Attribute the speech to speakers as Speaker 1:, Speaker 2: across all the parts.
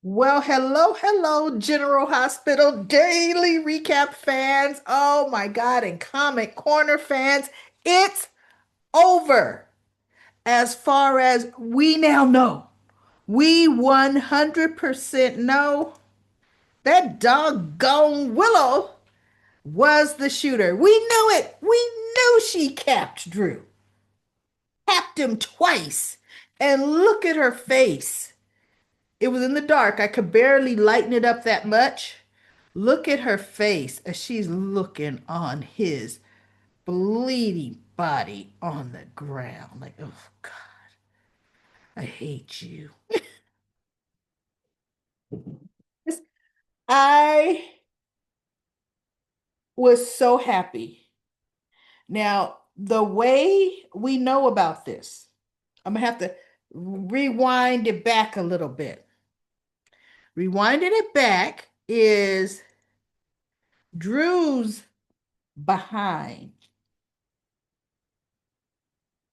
Speaker 1: Well, hello, General Hospital Daily Recap fans. Oh my God, and Comic Corner fans, it's over. As far as we now know, we 100% know that doggone Willow was the shooter. We knew it. We knew she capped Drew, capped him twice. And look at her face. It was in the dark. I could barely lighten it up that much. Look at her face as she's looking on his bleeding body on the ground. Like, oh God, I hate you. I was so happy. Now, the way we know about this, I'm gonna have to rewind it back a little bit. Rewinding it back is Drew's behind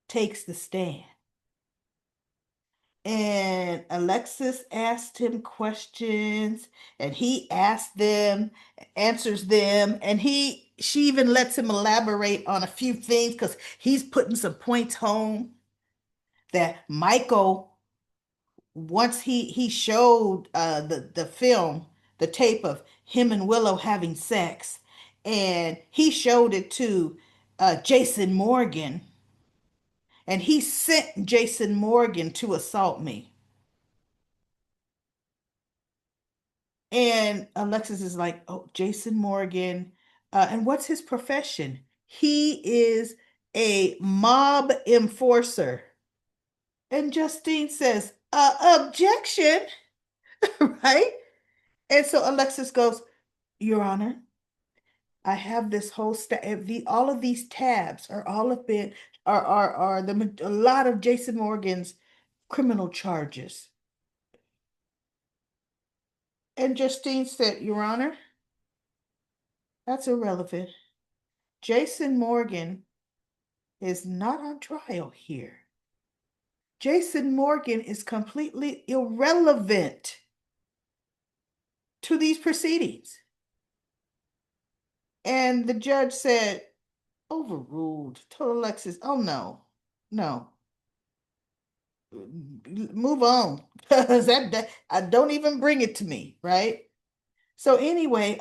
Speaker 1: takes the stand. And Alexis asked him questions and he asked them, answers them, and she even lets him elaborate on a few things because he's putting some points home that Michael, once he showed the film, the tape of him and Willow having sex, and he showed it to Jason Morgan, and he sent Jason Morgan to assault me. And Alexis is like, oh, Jason Morgan. And what's his profession? He is a mob enforcer. And Justine says, objection, right? And so Alexis goes, Your Honor, I have this whole all of these tabs are all of it are a lot of Jason Morgan's criminal charges. And Justine said, Your Honor, that's irrelevant. Jason Morgan is not on trial here. Jason Morgan is completely irrelevant to these proceedings. And the judge said, overruled. Told Alexis, oh no, no, move on. Because that I don't even bring it to me, right? So anyway,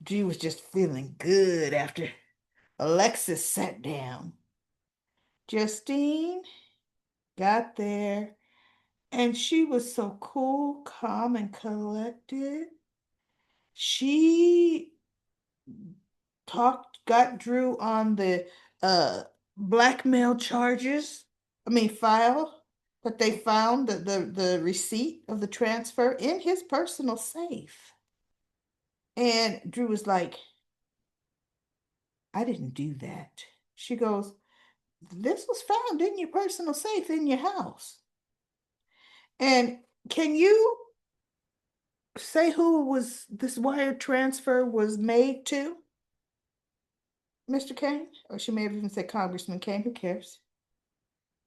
Speaker 1: G was just feeling good after Alexis sat down. Justine got there. And she was so cool, calm, and collected. She got Drew on the blackmail charges. I mean, file that they found the receipt of the transfer in his personal safe. And Drew was like, I didn't do that. She goes, this was found in your personal safe in your house. And can you say who was this wire transfer was made to? Mr. Kane? Or she may have even said Congressman Kane, who cares?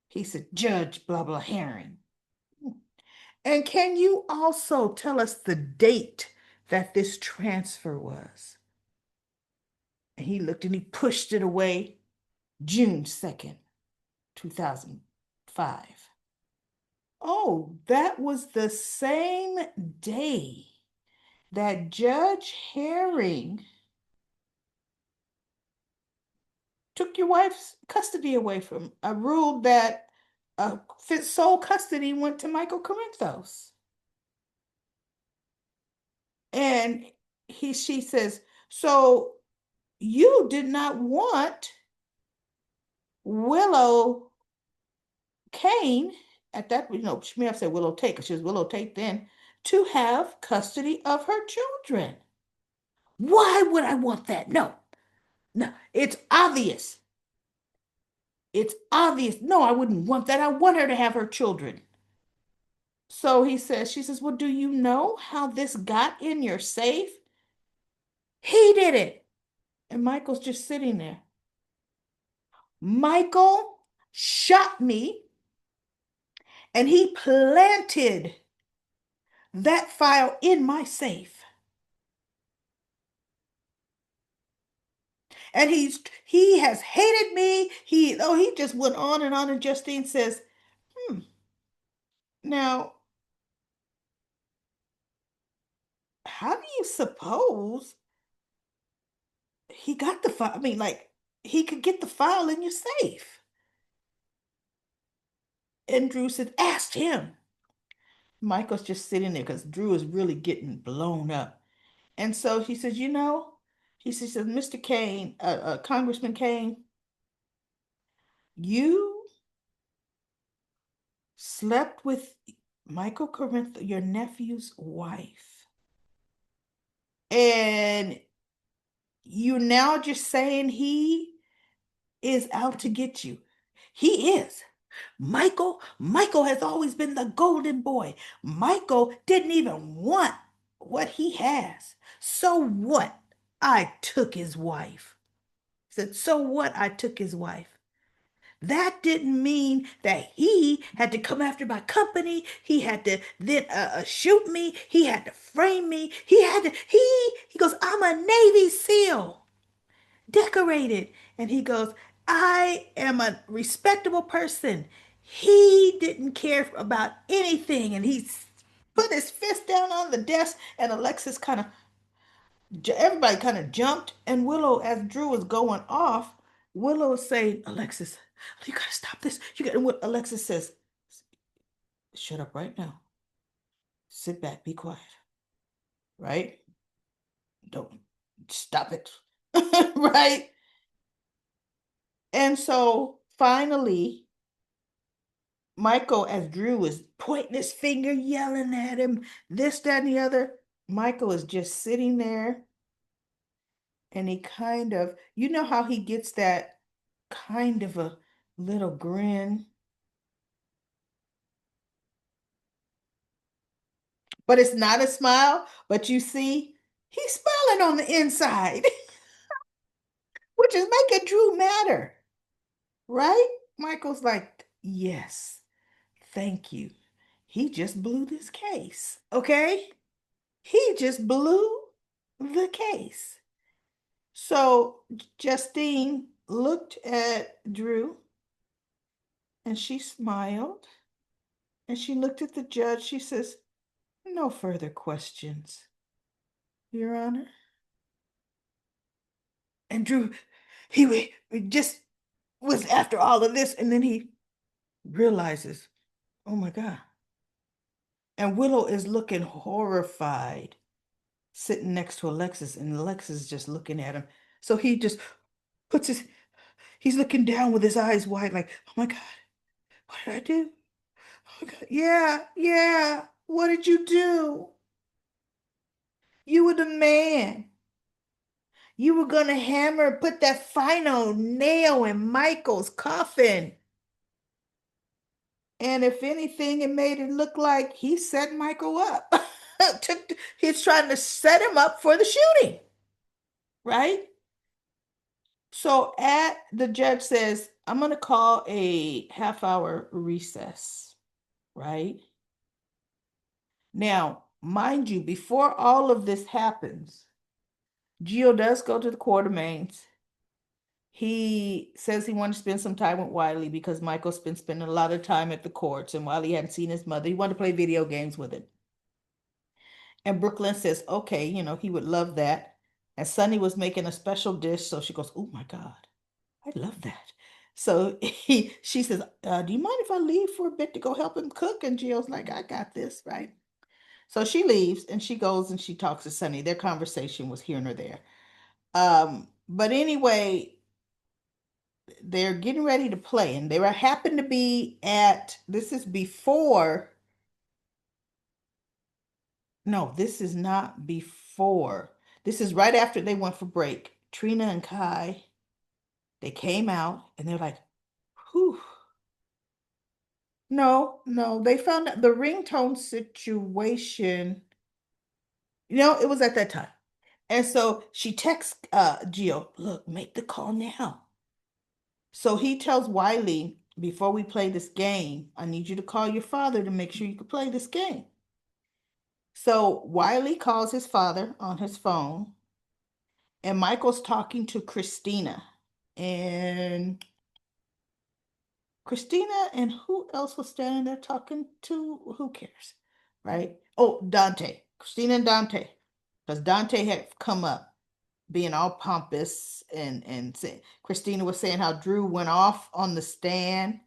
Speaker 1: He said Judge blah blah Herring. And can you also tell us the date that this transfer was? And he looked and he pushed it away, June 2nd, 2005. Oh, that was the same day that Judge Herring took your wife's custody away from, ruled that sole custody went to Michael Corinthos. And she says, so you did not want Willow Kane at that, she may have said Willow Tate because she was Willow Tate then, to have custody of her children. Why would I want that? No, no, it's obvious. It's obvious. No, I wouldn't want that. I want her to have her children. So she says, well, do you know how this got in your safe? He did it. And Michael's just sitting there. Michael shot me and he planted that file in my safe. And he has hated me. He just went on and on. And Justine says, hmm, now, how do you suppose he got the file? I mean, like, he could get the file in your safe. And Drew said, ask him. Michael's just sitting there because Drew is really getting blown up. And so he says, he says, Mr. Kane, Congressman Kane, you slept with Michael Corinth, your nephew's wife. And you're now just saying he is out to get you. He is. Michael has always been the golden boy. Michael didn't even want what he has. So what? I took his wife. He said, so what? I took his wife. That didn't mean that he had to come after my company. He had to then shoot me. He had to frame me. He goes, I'm a Navy SEAL, decorated. And he goes, I am a respectable person. He didn't care about anything. And he put his fist down on the desk, and Alexis everybody kind of jumped. And Willow, as Drew was going off, Willow is saying, Alexis, you gotta stop this. You got, and what Alexis says, shut up right now. Sit back, be quiet, right? Don't stop it. Right? And so finally, Michael, as Drew is pointing his finger, yelling at him, this, that, and the other, Michael is just sitting there, and he kind of, you know how he gets that kind of a little grin, but it's not a smile, but you see, he's smiling on the inside, which is making Drew madder, right? Michael's like, yes, thank you. He just blew this case, okay? He just blew the case. So Justine looked at Drew and she smiled and she looked at the judge. She says, no further questions, Your Honor. And Drew, he just was after all of this, and then he realizes, oh my God. And Willow is looking horrified, sitting next to Alexis, and Alexis is just looking at him. So he just puts he's looking down with his eyes wide, like, oh my God, what did I do? Oh my God, yeah, yeah, what did you do? You were the man. You were gonna hammer, put that final nail in Michael's coffin. And if anything, it made it look like he set Michael up. He's trying to set him up for the shooting, right? So at the judge says, I'm gonna call a half-hour recess, right? Now, mind you, before all of this happens, Gio does go to the Quartermains. He says he wanted to spend some time with Wiley because Michael's been spending a lot of time at the courts, and Wiley hadn't seen his mother. He wanted to play video games with him. And Brooklyn says, okay, he would love that. And Sunny was making a special dish, so she goes, oh my God, I love that. So she says, do you mind if I leave for a bit to go help him cook? And Gio's like, I got this, right? So she leaves and she goes and she talks to Sunny. Their conversation was here nor there. But anyway, they're getting ready to play, and they were happen to be at, this is before, no, this is not before. This is right after they went for break. Trina and Kai, they came out and they're like, whew. No, no, they found out the ringtone situation. It was at that time. And so she texts Gio, look, make the call now. So he tells Wiley, before we play this game, I need you to call your father to make sure you can play this game. So Wiley calls his father on his phone, and Michael's talking to Christina. And Christina and who else was standing there talking to? Who cares? Right? Oh, Dante. Christina and Dante. Because Dante had come up being all pompous and say, Christina was saying how Drew went off on the stand,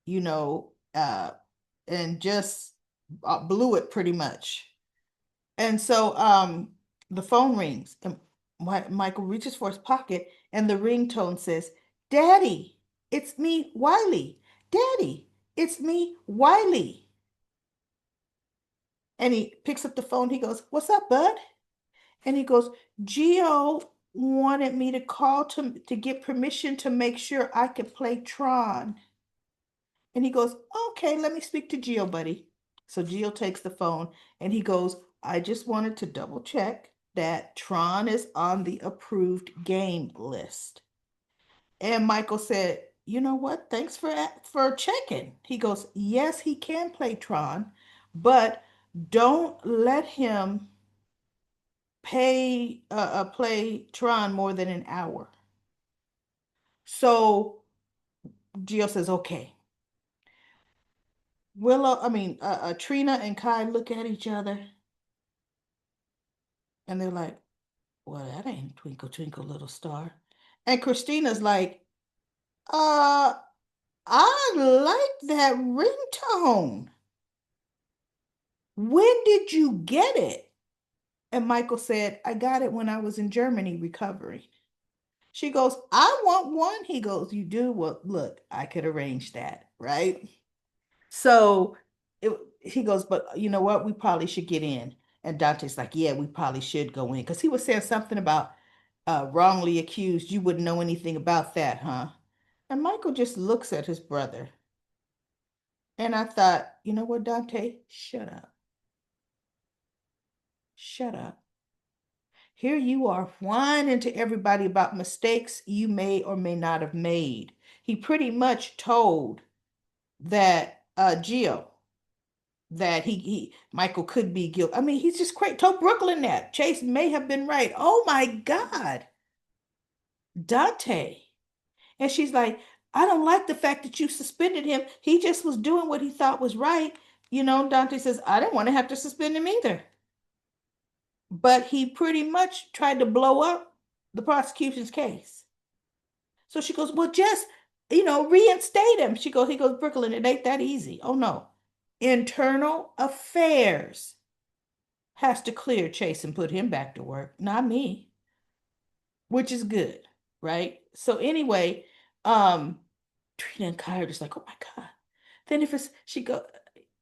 Speaker 1: you know, and just blew it pretty much. And so the phone rings and Michael reaches for his pocket and the ringtone says, "Daddy, it's me, Wiley. Daddy, it's me, Wiley." And he picks up the phone. He goes, "What's up, bud?" And he goes, "Gio wanted me to call to get permission to make sure I could play Tron." And he goes, "Okay, let me speak to Gio, buddy." So Gio takes the phone and he goes, "I just wanted to double check that Tron is on the approved game list." And Michael said, "You know what? Thanks for checking." He goes, "Yes, he can play Tron, but don't let him play Tron more than an hour." So Gio says, "Okay." Trina and Kai look at each other and they're like, "Well, that ain't Twinkle Twinkle Little Star." And Christina's like, uh, "I like that ringtone. When did you get it?" And Michael said, "I got it when I was in Germany recovering." She goes, "I want one." He goes, "You do? Well, look, I could arrange that, right?" So he goes, "But you know what? We probably should get in." And Dante's like, "Yeah, we probably should go in." Because he was saying something about wrongly accused. You wouldn't know anything about that, huh? And Michael just looks at his brother. And I thought, you know what, Dante? Shut up. Shut up. Here you are whining to everybody about mistakes you may or may not have made. He pretty much told that Gio that he Michael could be guilty. I mean, he's just crazy. Told Brooklyn that Chase may have been right. Oh my God, Dante. And she's like, "I don't like the fact that you suspended him. He just was doing what he thought was right." Dante says, "I didn't want to have to suspend him either." But he pretty much tried to blow up the prosecution's case. So she goes, "Well, just, reinstate him." He goes, "Brooklyn, it ain't that easy." Oh no. Internal affairs has to clear Chase and put him back to work, not me, which is good, right? So anyway, um, Trina and Kai are just like, "Oh my God." Then if it's she go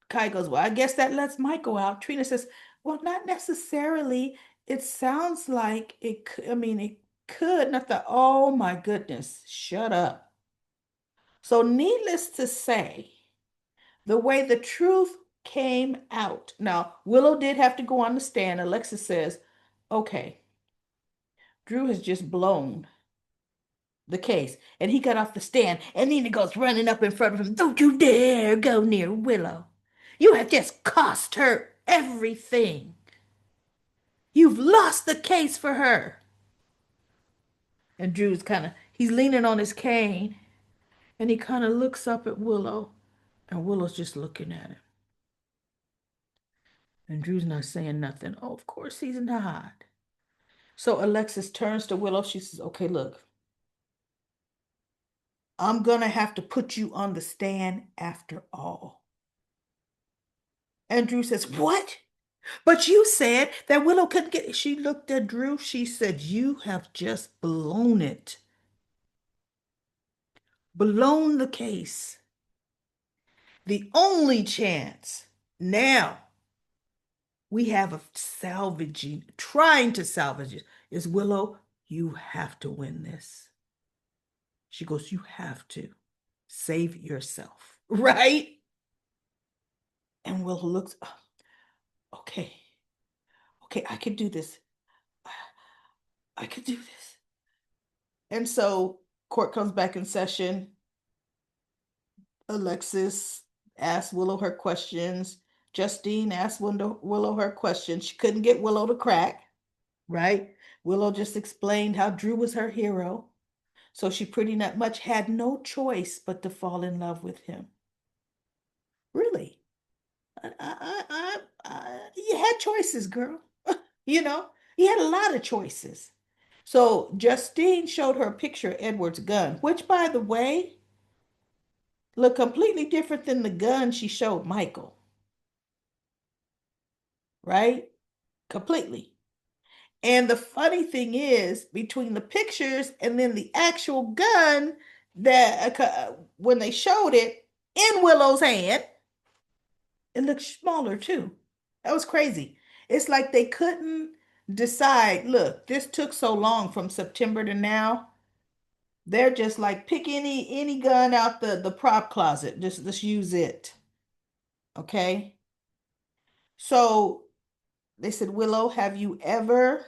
Speaker 1: Kai goes, "Well, I guess that lets Michael out." Trina says, "Well, not necessarily. It sounds like it could, I mean, it could." And I thought, oh my goodness, shut up. So needless to say, the way the truth came out. Now, Willow did have to go on the stand. Alexis says, "Okay, Drew has just blown the case." And he got off the stand, and Nina goes running up in front of him. "Don't you dare go near Willow. You have just cost her everything. You've lost the case for her." And he's leaning on his cane, and he kind of looks up at Willow, and Willow's just looking at him. And Drew's not saying nothing. Oh, of course he's not. So Alexis turns to Willow. She says, "Okay, look, I'm gonna have to put you on the stand after all." And Drew says, "What? But you said that Willow couldn't get it." She looked at Drew. She said, "You have just blown it. Blown the case. The only chance now we have of trying to salvage it is Willow, you have to win this." She goes, "You have to save yourself." Right? And Willow looks, "Oh, okay, okay, I can do this. I can do this." And so court comes back in session. Alexis asks Willow her questions. Justine asked Willow her question. She couldn't get Willow to crack, right? Willow just explained how Drew was her hero. So she pretty much had no choice but to fall in love with him. Really? You had choices, girl. You know, you had a lot of choices. So Justine showed her a picture of Edward's gun, which, by the way, looked completely different than the gun she showed Michael, right? Completely. And the funny thing is, between the pictures and then the actual gun, that when they showed it in Willow's hand, it looked smaller too. That was crazy. It's like they couldn't decide. Look, this took so long from September to now. They're just like pick any gun out the prop closet. Just use it. Okay. So they said, Willow, have you ever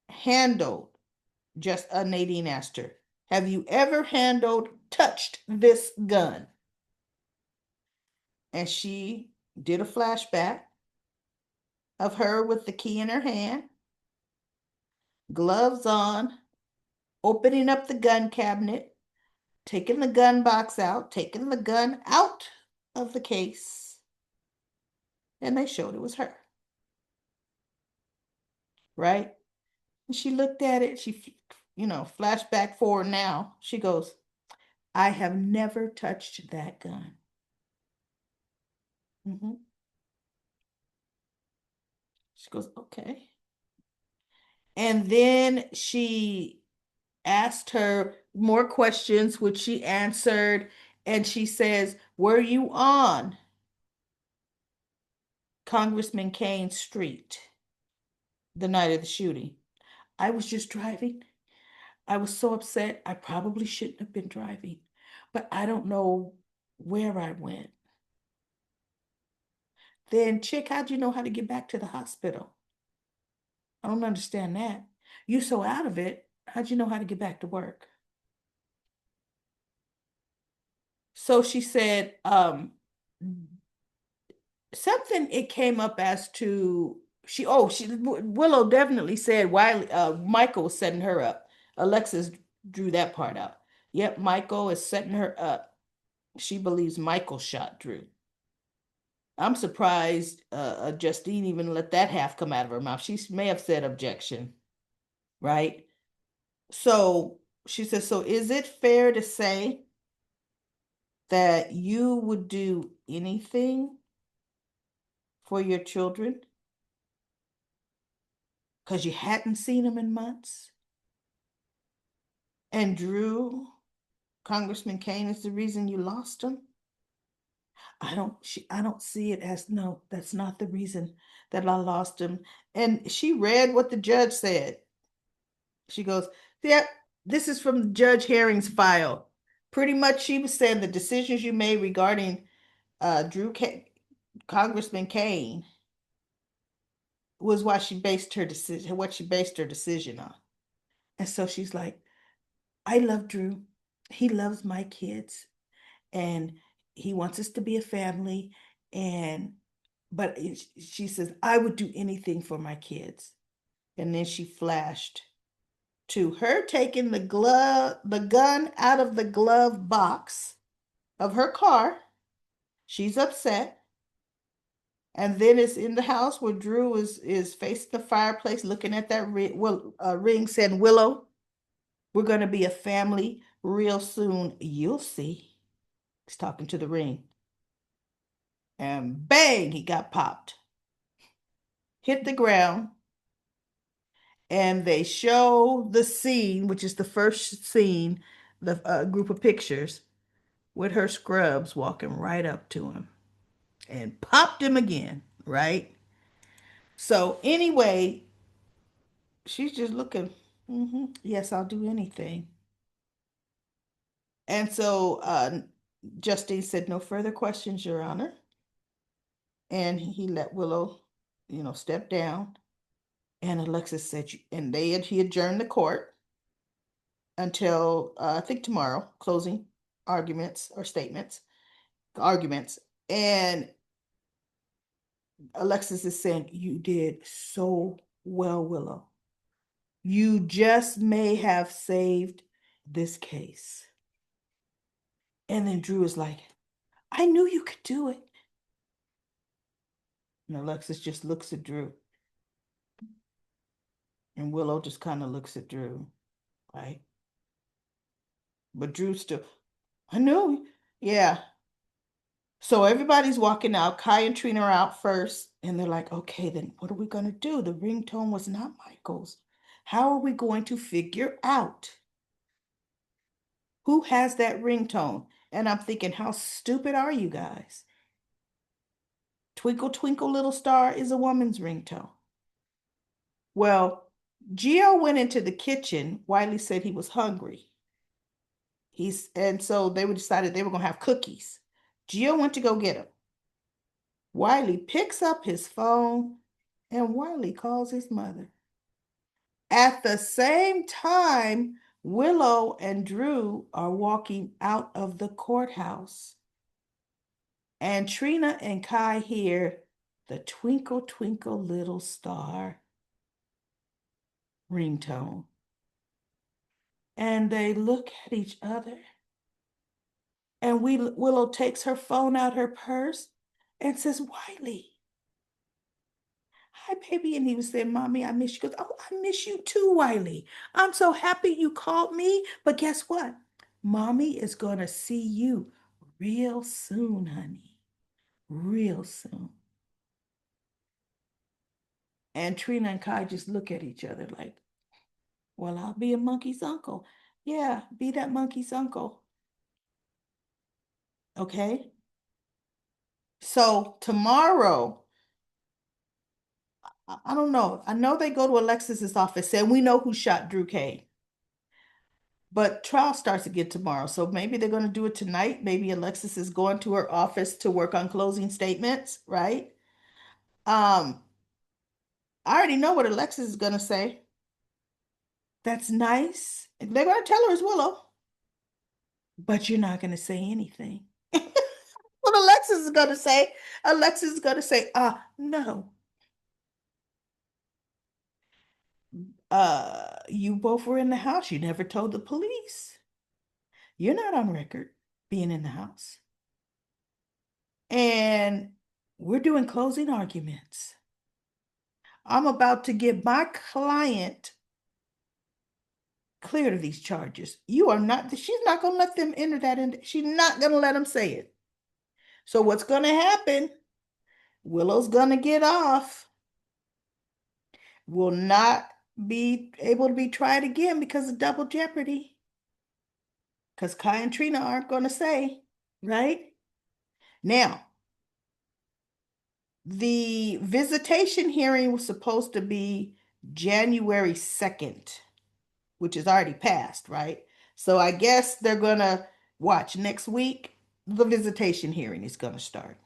Speaker 1: handled just Nadine asked her, have you ever handled, touched this gun? And she did a flashback of her with the key in her hand, gloves on, opening up the gun cabinet, taking the gun box out, taking the gun out of the case, and they showed it was her, right? And she looked at it, flashback forward now. She goes, I have never touched that gun. Mhm. She goes, okay. And then she asked her more questions, which she answered. And she says, were you on Congressman Kane's street the night of the shooting? I was just driving. I was so upset. I probably shouldn't have been driving, but I don't know where I went. Then, chick, how'd you know how to get back to the hospital? I don't understand that. You so out of it. How'd you know how to get back to work? So she said, something it came up as to she Willow definitely said Wiley Michael was setting her up. Alexis drew that part out. Yep, Michael is setting her up. She believes Michael shot Drew. I'm surprised Justine even let that half come out of her mouth. She may have said objection, right? So she says, so is it fair to say that you would do anything for your children because you hadn't seen them in months? And Drew, Congressman Kane, is the reason you lost him? I don't see it as, no, that's not the reason that I lost him. And she read what the judge said. She goes, yeah, this is from Judge Herring's file. Pretty much she was saying the decisions you made regarding Congressman Kane was why she based her decision, what she based her decision on. And so she's like, I love Drew. He loves my kids and he wants us to be a family. And, but she says, I would do anything for my kids. And then she flashed to her taking the gun out of the glove box of her car. She's upset. And then it's in the house where Drew is facing the fireplace, looking at that ring, saying, Willow, we're going to be a family real soon. You'll see. He's talking to the ring. And bang, he got popped. Hit the ground. And they show the scene, which is the first scene, the group of pictures with her scrubs walking right up to him and popped him again, right? So, anyway, she's just looking, yes, I'll do anything. And so Justine said, no further questions, Your Honor. And he let Willow, step down. And Alexis said, and he adjourned the court until I think tomorrow, closing arguments or statements, arguments. And Alexis is saying, you did so well, Willow. You just may have saved this case. And then Drew is like, I knew you could do it. And Alexis just looks at Drew. And Willow just kind of looks at Drew, right? But Drew still, I knew. Yeah. So everybody's walking out. Kai and Trina are out first. And they're like, okay, then what are we going to do? The ringtone was not Michael's. How are we going to figure out who has that ringtone? And I'm thinking, how stupid are you guys? Twinkle, twinkle, little star is a woman's ringtone. Well, Gio went into the kitchen. Wiley said he was hungry. And so they decided they were gonna have cookies. Gio went to go get them. Wiley picks up his phone and Wiley calls his mother. At the same time, Willow and Drew are walking out of the courthouse. And Trina and Kai hear the twinkle, twinkle, little star ringtone. And they look at each other. And Willow takes her phone out her purse and says, Wiley, hi, baby. And he was saying, Mommy, I miss you. He goes, oh, I miss you too, Wiley. I'm so happy you called me. But guess what? Mommy is going to see you real soon, honey. Real soon. And Trina and Kai just look at each other like, well, I'll be a monkey's uncle. Yeah, be that monkey's uncle. Okay. So tomorrow, I don't know. I know they go to Alexis's office and we know who shot Drew Kane. But trial starts again tomorrow. So maybe they're going to do it tonight. Maybe Alexis is going to her office to work on closing statements, right? Um, I already know what Alexis is going to say. That's nice. They're going to tell her as Willow. But you're not going to say anything. What Alexis is going to say? Alexis is going to say, no. You both were in the house. You never told the police. You're not on record being in the house. And we're doing closing arguments. I'm about to get my client cleared of these charges. You are not, she's not going to let them enter that in. She's not going to let them say it. So what's going to happen? Willow's going to get off. Will not be able to be tried again because of double jeopardy. Because Kai and Trina aren't going to say, right? Now, the visitation hearing was supposed to be January 2nd, which is already passed, right? So I guess they're going to watch next week. The visitation hearing is going to start.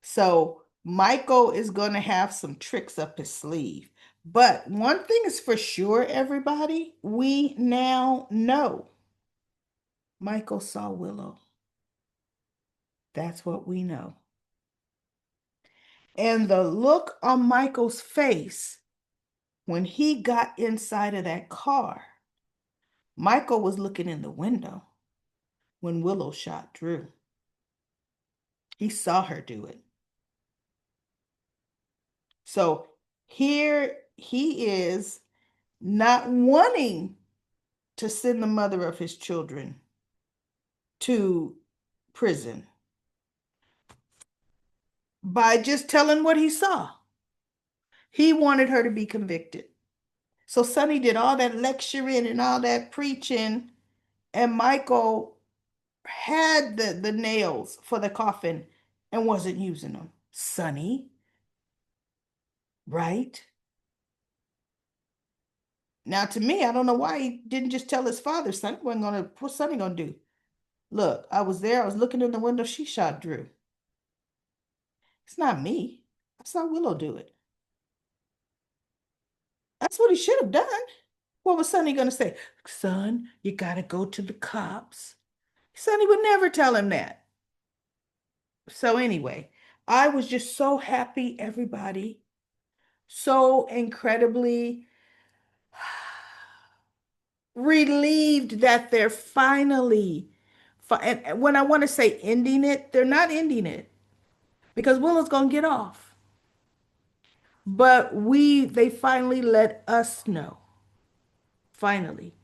Speaker 1: So Michael is going to have some tricks up his sleeve. But one thing is for sure, everybody, we now know Michael saw Willow. That's what we know. And the look on Michael's face when he got inside of that car, Michael was looking in the window when Willow shot Drew. He saw her do it. So here he is not wanting to send the mother of his children to prison by just telling what he saw. He wanted her to be convicted. So Sonny did all that lecturing and all that preaching, and Michael had the nails for the coffin and wasn't using them. Sonny, right? Now, to me, I don't know why he didn't just tell his father. Sonny wasn't gonna. What's Sonny gonna do? Look, I was there. I was looking in the window. She shot Drew. It's not me. I saw Willow do it. That's what he should have done. What was Sonny gonna say? Son, you gotta go to the cops. Sonny would never tell him that. So anyway, I was just so happy, everybody, so incredibly relieved that they're finally, and when I want to say ending it, they're not ending it because Willow's gonna get off. But they finally let us know, finally.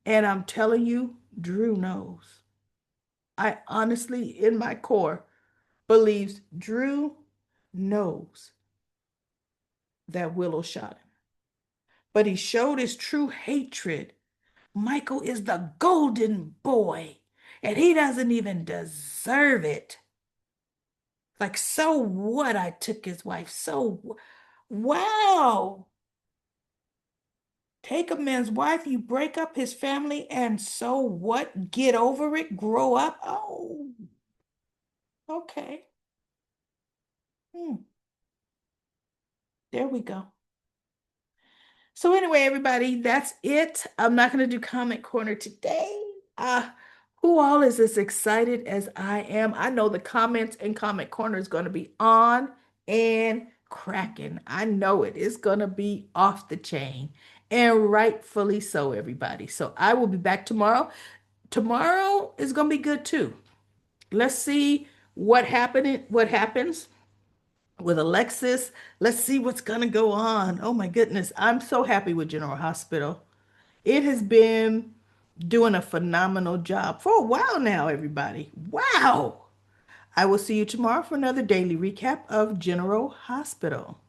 Speaker 1: And I'm telling you, Drew knows. I honestly, in my core, believes Drew knows that Willow shot him. But he showed his true hatred. Michael is the golden boy, and he doesn't even deserve it. Like, so what? I took his wife. Wow. Take a man's wife, you break up his family, and so what? Get over it, grow up. Oh, okay. Hmm, there we go. So anyway, everybody, that's it. I'm not going to do comment corner today. Uh, who all is as excited as I am? I know the comments and comment corner is going to be on and cracking. I know it. It's going to be off the chain and rightfully so, everybody. So I will be back tomorrow. Tomorrow is going to be good too. Let's see what happens with Alexis. Let's see what's going to go on. Oh my goodness. I'm so happy with General Hospital. It has been doing a phenomenal job for a while now, everybody. Wow. I will see you tomorrow for another daily recap of General Hospital.